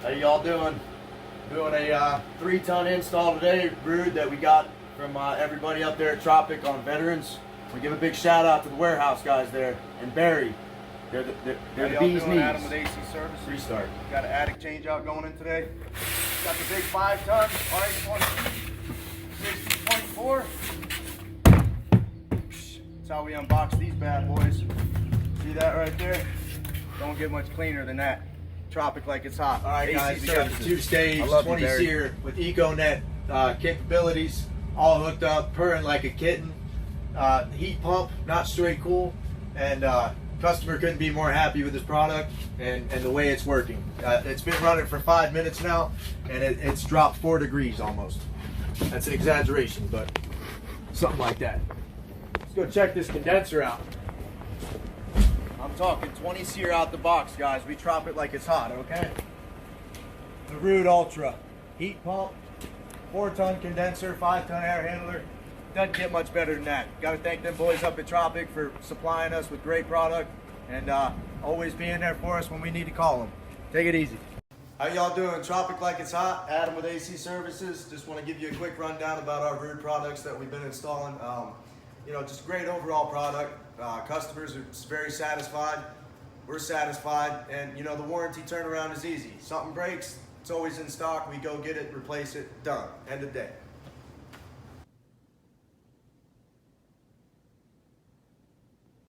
How y'all doing? Doing a 3-ton install today, Ruud, that we got from everybody up there at Tropic on veterans. We give a big shout out to the warehouse guys there and Barry. They're the bee's knees. Adam with AC Service. Restart. Got an attic change out going in today. Got the big 5-ton RH1 16.4. That's how we unbox these bad boys. See that right there? Don't get much cleaner than that. Tropic like it's hot. All right, AC guys, we got the services. 2-stage I love you, 20 Barry. seer with EcoNet capabilities, all hooked up, purring like a kitten. Heat pump, not straight cool, and customer couldn't be more happy with this product and the way it's working. It's been running for 5 minutes now, and it's dropped 4 degrees almost. That's an exaggeration, but something like that. Let's go check this condenser out. I'm talking 20 seer out the box, guys. We drop it like it's hot, okay? The Ruud Ultra heat pump, 4-ton condenser, 5-ton air handler. Doesn't get much better than that. Got to thank them boys up at Tropic for supplying us with great product and always being there for us when we need to call them. Take it easy. How y'all doing? Tropic like it's hot. Adam with AC Services. Just want to give you a quick rundown about our Ruud products that we've been installing. Just great overall product. Customers are very satisfied. We're satisfied, and the warranty turnaround is easy. Something breaks, it's always in stock. We go get it, replace it, done. End of day.